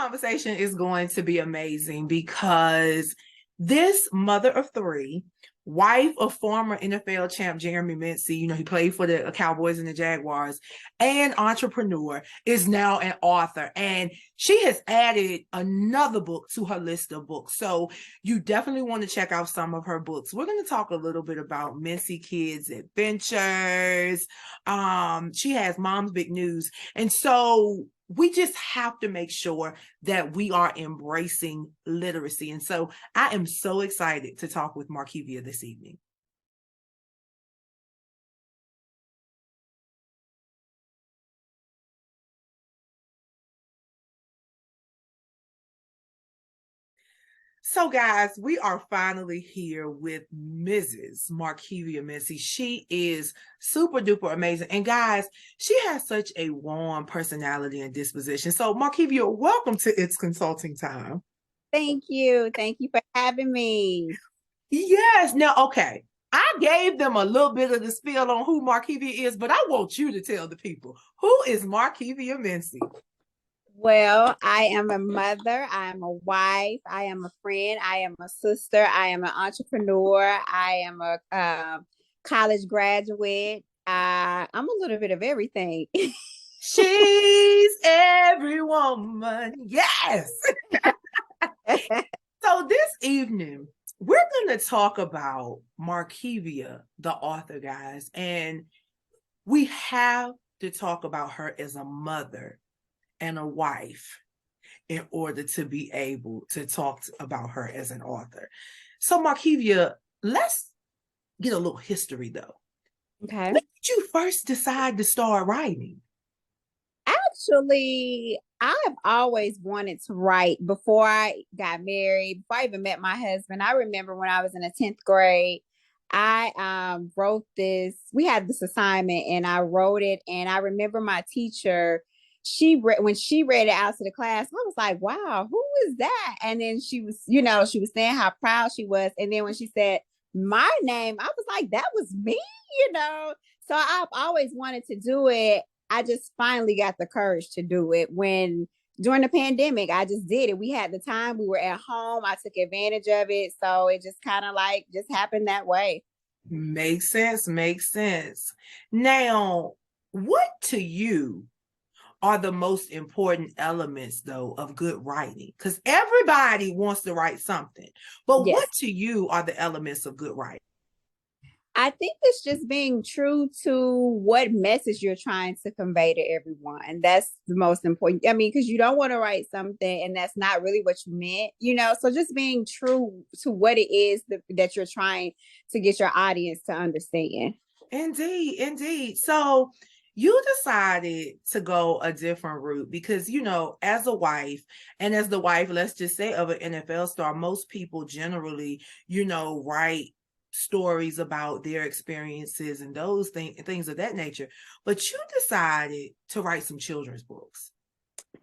conversation is going to be amazing because this mother of three, wife of former NFL champ Jeremy Mincey, he played for the Cowboys and the Jaguars, and entrepreneur, is now an author. And she has added another book to her list of books. So you definitely want to check out some of her books. We're going to talk a little bit about Mincey Kidz Adventures. She has Mom's Big News. And so we just have to make sure that we are embracing literacy. And so I am so excited to talk with Markevia this evening. So guys, we are finally here with Mrs. Markevia Mincey. She is super duper amazing. And guys, she has such a warm personality and disposition. So Markevia, welcome to It's Consulting Time. Thank you. Thank you for having me. Yes. Now, okay. I gave them a little bit of the spiel on who Markevia is, but I want you to tell the people, who is Markevia Mincey? Well, I am a mother, I am a wife, I am a friend, I am a sister, I am an entrepreneur, I am a college graduate. I'm a little bit of everything. She's every woman. Yes. So this evening, we're going to talk about Markevia, the author, guys. And we have to talk about her as a mother and a wife in order to be able to talk about her as an author. So Markevia, let's get a little history though. Okay. When did you first decide to start writing? Actually, I've always wanted to write before I got married, before I even met my husband. I remember when I was in the 10th grade, I wrote this, we had this assignment and I wrote it. And I remember my teacher, when she read it out to the class, I was like, wow, who is that? And then she was saying how proud she was. And then when she said my name, I was like, that was me. So I've always wanted to do it. I just finally got the courage to do it during the pandemic. I just did it. We had the time, we were at home. I took advantage of it. So it just kind of just happened that way. Makes sense. Now, what to you are the most important elements though of good writing? Because everybody wants to write something, but Yes. What to you are the elements of good writing? I think it's just being true to what message you're trying to convey to everyone. That's the most important. I mean, because you don't want to write something and that's not really what you meant, so just being true to what it is that you're trying to get your audience to understand. Indeed. So you decided to go a different route because, as a wife and as the wife, let's just say, of an NFL star, most people generally, write stories about their experiences and those things of that nature. But you decided to write some children's books.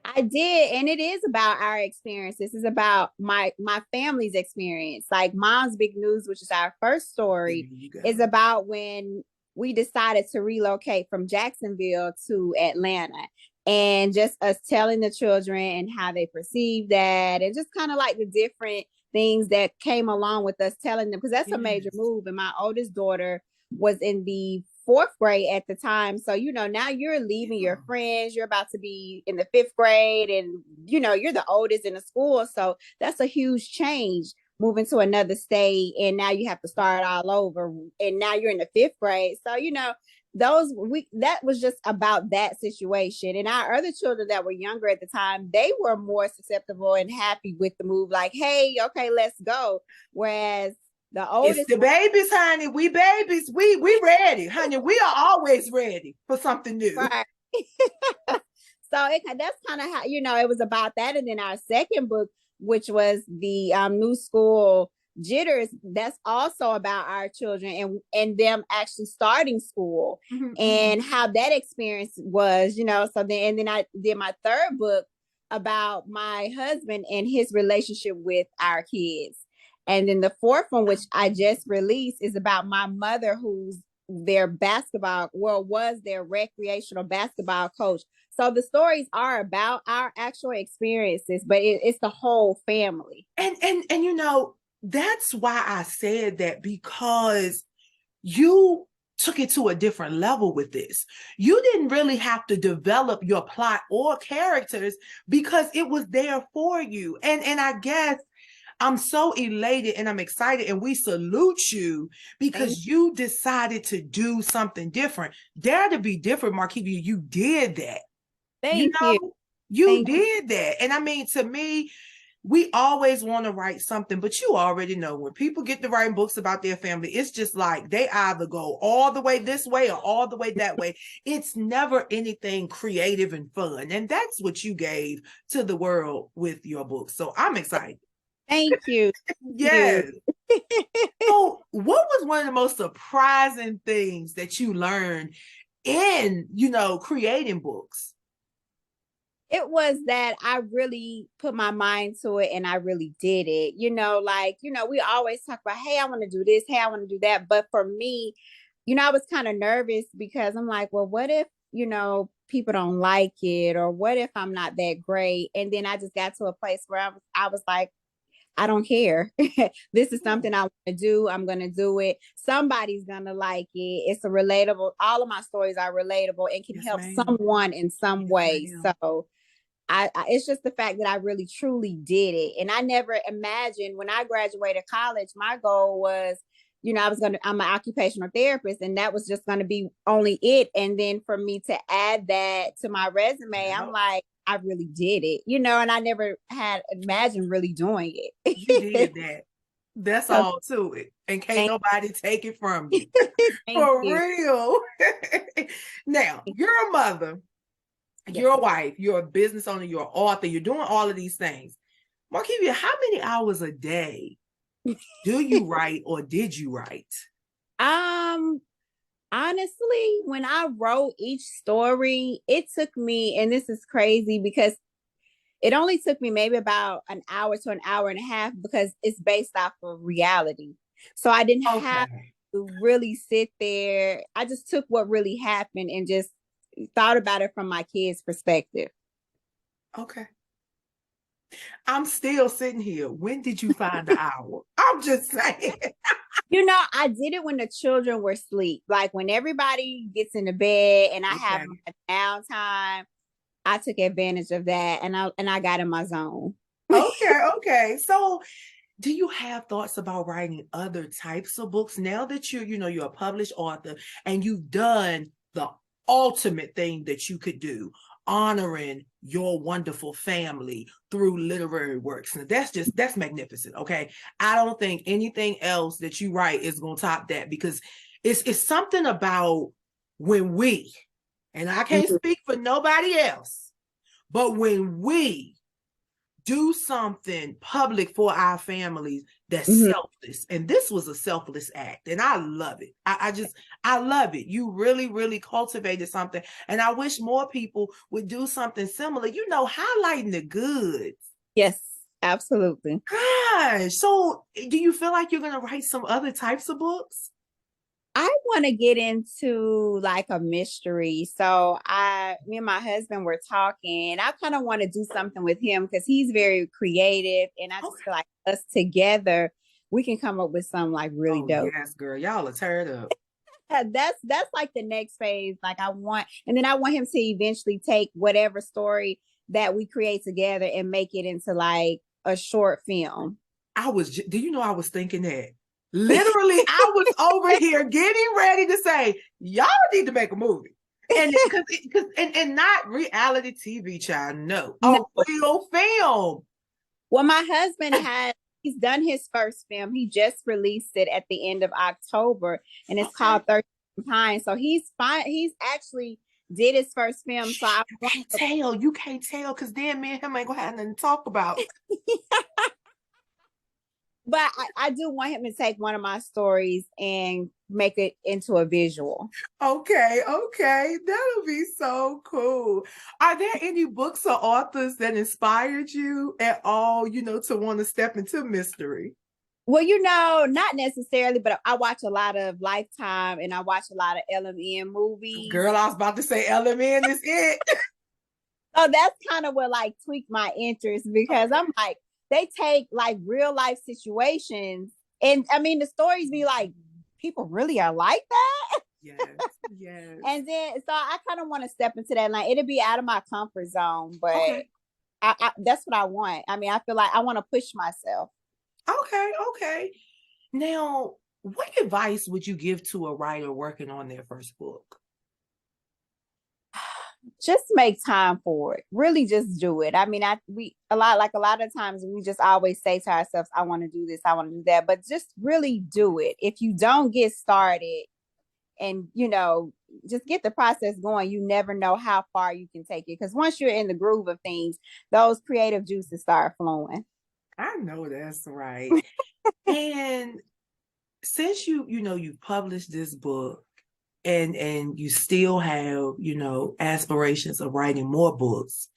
I did, and it is about our experience. This is about my family's experience. Like Mom's Big News, which is our first story, is about when we decided to relocate from Jacksonville to Atlanta, and just us telling the children and how they perceive that, and just kind of like the different things that came along with us telling them, because that's a major move. And my oldest daughter was in the 4th grade at the time. So, now you're leaving your friends, you're about to be in the 5th grade, and, you're the oldest in the school. So that's a huge change, moving to another state. And now you have to start all over. And now you're in the 5th grade. So, that was just about that situation. And our other children that were younger at the time, they were more susceptible and happy with the move, like, hey, okay, let's go. Whereas the oldest, it's the babies, honey. We babies, we ready, honey. We are always ready for something new. Right. So that's kind of how, it was about that. And then our second book, which was the New School Jitters, that's also about our children and them actually starting school, and how that experience was, so then I did my third book about my husband and his relationship with our kids. And then the fourth one, which I just released, is about my mother, who's their basketball, well, was their recreational basketball coach. So the stories are about our actual experiences, but it's the whole family. And you know, that's why I said that, because you took it to a different level with this. You didn't really have to develop your plot or characters because it was there for you. And I guess I'm so elated and I'm excited, and we salute you because you decided to do something different. Dare to be different, Markevia. You did that. Thank you. You did that. And I mean, to me, we always want to write something, but you already know when people get to writing books about their family, it's just like they either go all the way this way or all the way that way. It's never anything creative and fun. And that's what you gave to the world with your book. So I'm excited. Thank you. Yes. So what was one of the most surprising things that you learned in, creating books? It was that I really put my mind to it and I really did it. We always talk about, hey, I want to do this, hey, I want to do that. But for me, I was kind of nervous because I'm like, well, what if, people don't like it, or what if I'm not that great? And then I just got to a place where I was like, I don't care. This is something I want to do. I'm going to do it. Somebody's going to like it. It's a relatable. All of my stories are relatable and can help someone in some way. So it's just the fact that I really truly did it. And I never imagined when I graduated college, my goal was, I'm an occupational therapist, and that was just going to be only it. And then for me to add that to my resume, I'm like, I really did it, and I never had imagined really doing it. You did that. That's all to it. And can't nobody take it from you. For real. Now, you're a mother, you're a wife, you're a business owner, you're an author, you're doing all of these things. Markevia, how many hours a day do you write, or did you write? Honestly, when I wrote each story, it took me, and this is crazy because it only took me maybe about an hour to an hour and a half, because it's based off of reality. So I didn't have to really sit there. I just took what really happened and just thought about it from my kids' perspective. Okay. I'm still sitting here. When did you find the hour? I'm just saying. I did it when the children were asleep. Like when everybody gets into bed and I have my downtime, I took advantage of that, and I got in my zone. Okay. So do you have thoughts about writing other types of books now that you're a published author and you've done the ultimate thing that you could do, honoring your wonderful family through literary works? Now that's magnificent. Okay. I don't think anything else that you write is going to top that, because it's something about when we, and I can't speak for nobody else, but when we do something public for our families that's selfless, and this was a selfless act, and I love it. I love it. You really, really cultivated something, and I wish more people would do something similar, highlighting the goods. Yes, absolutely. Gosh, so do you feel like you're going to write some other types of books? I want to get into like a mystery. So me and my husband were talking, and I kind of want to do something with him because he's very creative, and I just feel like us together, we can come up with something like really dope. Yes, girl, y'all are teared up. That's like the next phase. Like I want him to eventually take whatever story that we create together and make it into like a short film. I was thinking that. Literally, I was over here getting ready to say, y'all need to make a movie. And not reality TV, child. No. A real film. Well, my husband he's done his first film. He just released it at the end of October, and it's called 13 Pines. So he's fine. He's actually did his first film. So you can't tell because then me and him ain't gonna have nothing to talk about. But I do want him to take one of my stories and make it into a visual. Okay. That'll be so cool. Are there any books or authors that inspired you at all, to want to step into mystery? Well, not necessarily, but I watch a lot of Lifetime and I watch a lot of LMN movies. Girl, I was about to say LMN is it. So that's kind of what like tweaked my interest because I'm like, they take like real life situations. And I mean, the stories be like, people really are like that. Yes, yes. And then, so I kind of want to step into that. Like, it'll be out of my comfort zone, but Okay. that's what I want. I mean, I feel like I want to push myself. Okay. Now, what advice would you give to a writer working on their first book? Just make time for it. Really just do it. I mean, a lot of times we just always say to ourselves, I want to do this, I want to do that, but just really do it. If you don't get started and, just get the process going, you never know how far you can take it. Because once you're in the groove of things, those creative juices start flowing. I know that's right. And since you've published this book and you still have, aspirations of writing more books,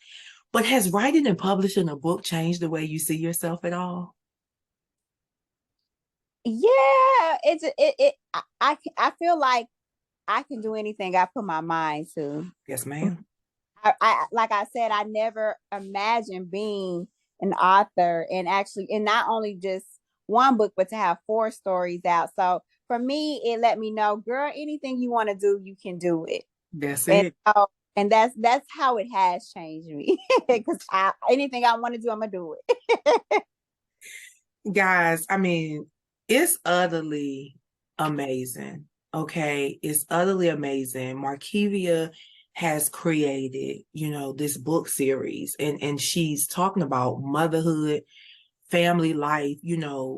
but has writing and publishing a book changed the way you see yourself at all? Yeah, I feel like I can do anything I put my mind to. Yes, ma'am. I like I said, I never imagined being an author and not only just one book, but to have 4 stories out. So for me, it let me know, girl, anything you want to do, you can do it. That's it. And that's how it has changed me. Because anything I want to do, I'm gonna do it. Guys, I mean, it's utterly amazing. Okay, it's utterly amazing. Markevia has created, this book series, and she's talking about motherhood, family life.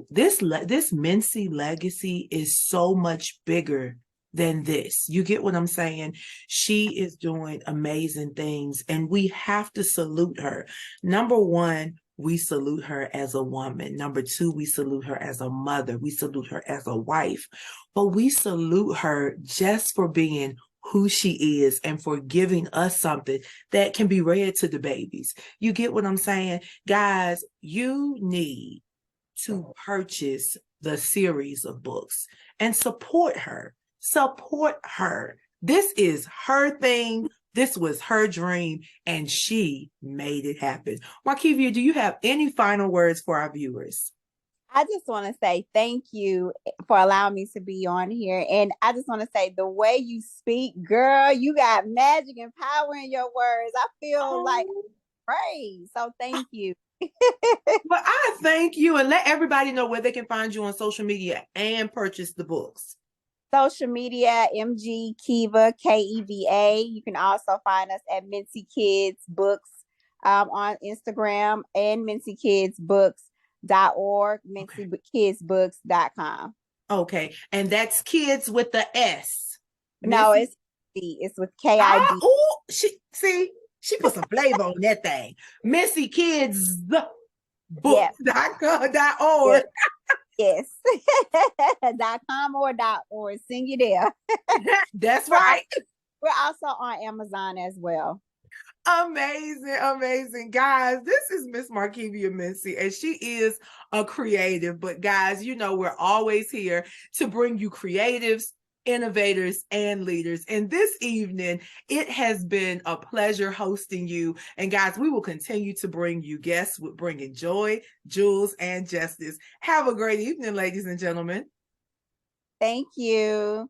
This Mincey legacy is so much bigger than this. You get what I'm saying? She is doing amazing things, and we have to salute her. Number one, we salute her as a woman. Number 2, we salute her as a mother. We salute her as a wife. But we salute her just for being who she is and for giving us something that can be read to the babies. You get what I'm saying? Guys, you need to purchase the series of books and support her. Support her. This is her thing. This was her dream, and she made it happen. Markevia, do you have any final words for our viewers? I just want to say thank you for allowing me to be on here. And I just want to say the way you speak, girl, you got magic and power in your words. I feel like praise. So thank you. Well, I thank you, and let everybody know where they can find you on social media and purchase the books. Social media, MG Kiva, Keva. You can also find us at Mincey Kidz Books on Instagram and MinceyKidsBooks.org, MinceyKidsBooks.com. Okay, and that's kids with the S. No, it's with KID. Oh, she put some flavor on that thing. Mincey Kidz Books.org. Yes. .com or .org. Send you there. That's right. We're also on Amazon as well. Amazing. Guys, this is Miss Markevia Mincey, and she is a creative. But guys, we're always here to bring you creatives, innovators, and leaders. And this evening, it has been a pleasure hosting you. And guys, we will continue to bring you guests with bringing joy, jewels, and justice. Have a great evening, ladies and gentlemen. Thank you.